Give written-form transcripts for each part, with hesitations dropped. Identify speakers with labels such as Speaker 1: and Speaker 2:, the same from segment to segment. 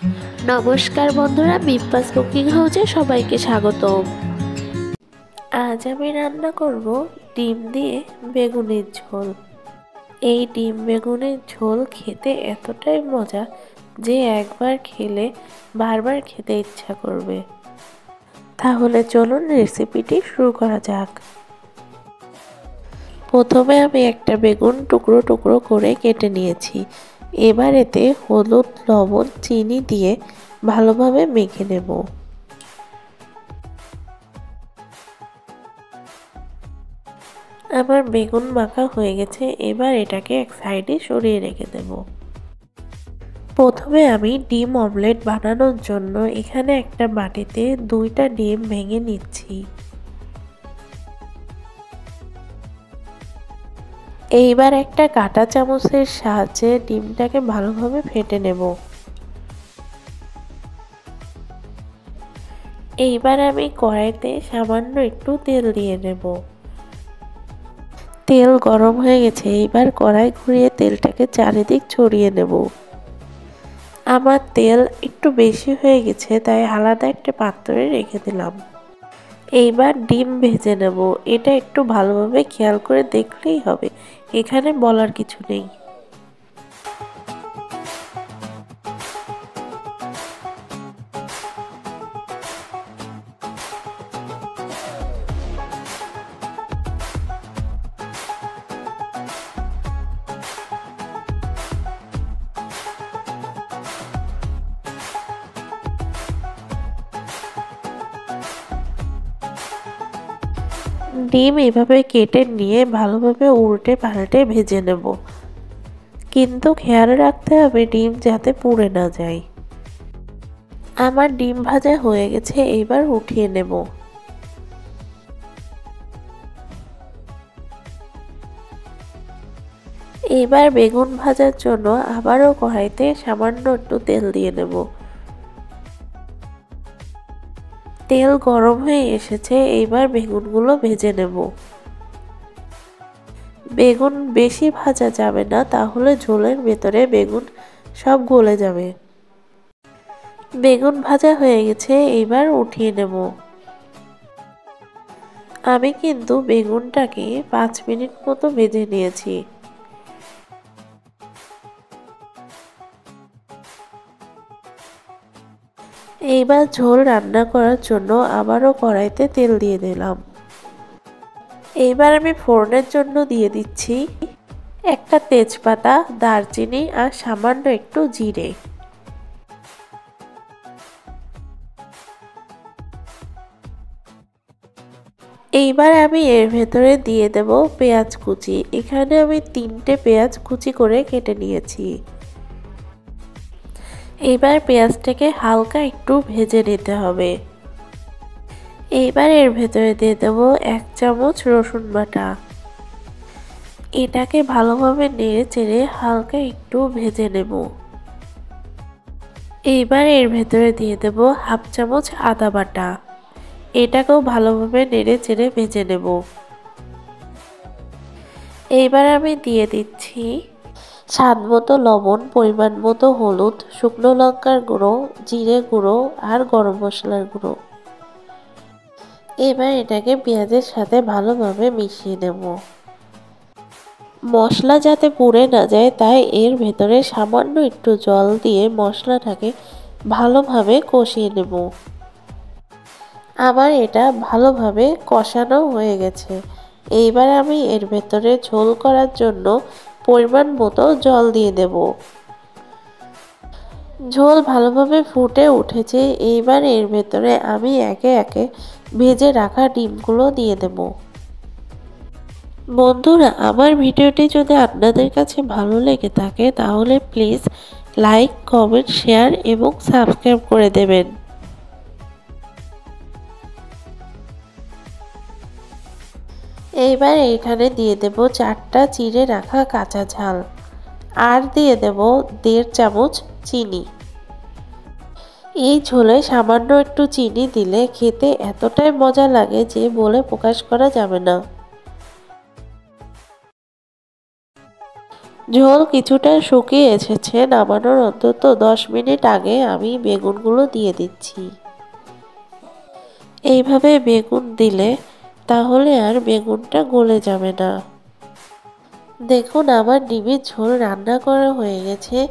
Speaker 1: নমস্কার বন্ধুরা, বিপাস কুকিং হাউসে সবাইকে স্বাগতম। আজ আমি রান্না করব ডিম দিয়ে বেগুনের ঝোল। এই ডিম বেগুনের ঝোল খেতে এতটাই মজা যে একবার খেলে বারবার খেতে ইচ্ছা করবে। তাহলে চলুন রেসিপিটি শুরু করা যাক। প্রথমে আমি একটা বেগুন টুকরো টুকরো করে কেটে নিয়েছি। এবার এতে হলুদ, লবণ, চিনি দিয়ে ভালোভাবে মেখে নেব। আমার বেগুন মাখা হয়ে গেছে, এবার এটাকে এক সাইডে সরিয়ে রেখে দেব। প্রথমে আমি ডিম অমলেট বানানোর জন্য এখানে একটা বাটিতে 2টা ডিম ভেঙে নিচ্ছি। এইবার একটা কাঁটা চামচের সাহায্যে ডিমটাকে ভালোভাবে ফেটে নেব। এইবার আমি কড়াইতে সামান্য একটু তেল দিয়ে নেব। তেল গরম হয়ে গেছে, এইবার কড়াই ঘুরিয়ে তেলটাকে চারিদিক ছড়িয়ে নেব। আমার তেল একটু বেশি হয়ে গেছে, তাই আলাদা একটা পাত্রে রেখে দিলাম। এইবার ডিম ভেজে নেব। এটা একটু ভালোভাবে খেয়াল করে দেখলেই হবে, এখানে বলার কিছু নেই। ডিম এভাবে কেটে নিয়ে ভালোভাবে উল্টে পাল্টে ভেজে নেব, কিন্তু খেয়াল রাখতে হবে ডিম যাতে পুড়ে না যায়। আমার ডিম ভাজা হয়ে গেছে, এবার উঠিয়ে নেব। এবার বেগুন ভাজার জন্য আবারও কড়াইতে সামান্য একটু তেল দিয়ে নেব। তেল গরম হয়ে এসেছে, এইবার বেগুনগুলো ভেজে নেব। বেগুন বেশি ভাজা যাবে না, তাহলে ঝোলের ভেতরে বেগুন সব গলে যাবে। বেগুন ভাজা হয়ে গেছে, এইবার উঠিয়ে নেব। আমি কিন্তু বেগুনটাকে 5 মিনিট মতো ভেজে নিয়েছি। এইবার ঝোল রান্না করার জন্য আবারও কড়াইতে তেল দিয়ে দিলাম। এইবার আমি ফোড়নের জন্য দিয়ে দিচ্ছি একটা তেজপাতা, দারচিনি আর সামান্য একটু জিরে। এইবার আমি এর ভেতরে দিয়ে দেব পেঁয়াজ কুচি। এখানে আমি 3টে পেঁয়াজ কুচি করে কেটে নিয়েছি। এইবার পেঁয়াজটাকে হালকা একটু ভেজে নিতে হবে। এইবার এর ভেতরে দিয়ে দেব 1 চামচ রসুন বাটা। এটাকে ভালোভাবে নেড়ে চেড়ে হালকা একটু ভেজে নেব। এইবার এর ভেতরে দিয়ে দেব 1/2 চামচ আদা বাটা। এটাকেও ভালোভাবে নেড়ে চেড়ে ভেজে নেব। এইবার আমি দিয়ে দিচ্ছি স্বাদ মতো লবণ, পরিমাণ মতো হলুদ, শুকনো লঙ্কার গুঁড়ো, জিরে গুঁড়ো আর গরম মশলার গুঁড়ো। এবার এটাকে পেঁয়াজের সাথে ভালোভাবে মিশিয়ে নেব। মশলা যাতে পুড়ে না যায়, তাই এর ভেতরে সামান্য একটু জল দিয়ে মশলাটাকে ভালোভাবে কষিয়ে নেব। আমার এটা ভালোভাবে কষানো হয়ে গেছে। এইবার আমি এর ভেতরে ঝোল করার জন্য পরিমাণ মতো জল দিয়ে দেব। ঝোল ভালোভাবে ফুটে উঠেছে, এইবার এর ভেতরে আমি একে একে ভেজে রাখা ডিমগুলো দিয়ে দেব। বন্ধুরা, আমার ভিডিওটি যদি আপনাদের কাছে ভালো লেগে থাকে তাহলে প্লিজ লাইক, কমেন্ট, শেয়ার এবং সাবস্ক্রাইব করে দেবেন। এইবার এইখানে দিয়ে দেব 4টা চিড়ে রাখা কাঁচা ঝাল আর দিয়ে দেব 1.5 চামচ চিনি। এই ঝোলে সামান্য একটু চিনি দিলে খেতে এতটাই মজা লাগে যে বলে প্রকাশ করা যাবে না। ঝোল কিছুটা শুকিয়ে এসেছে, নামানোর অন্তত 10 মিনিট আগে আমি বেগুনগুলো দিয়ে দিচ্ছি। এইভাবে বেগুন দিলে তাহলে আর বেগুনটা গলে যাবে না। দেখুন আমার ডিমের ঝোল রান্না করা হয়ে গেছে।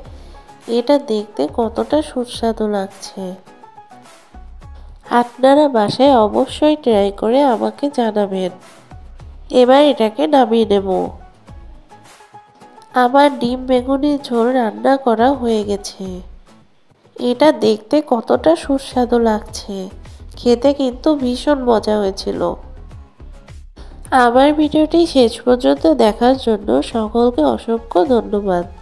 Speaker 1: এটা দেখতে কতটা সুস্বাদু লাগছে। আপনারা বাসায় অবশ্যই ট্রাই করে আমাকে জানাবেন। এবার এটাকে নামিয়ে নেব। আমার ডিম বেগুনের ঝোল রান্না করা হয়ে গেছে। এটা দেখতে কতটা সুস্বাদু লাগছে। খেতে কিন্তু ভীষণ মজা হয়েছিল। আমার ভিডিওটি শেষ পর্যন্ত দেখার জন্য সকলকে অসংখ্য ধন্যবাদ।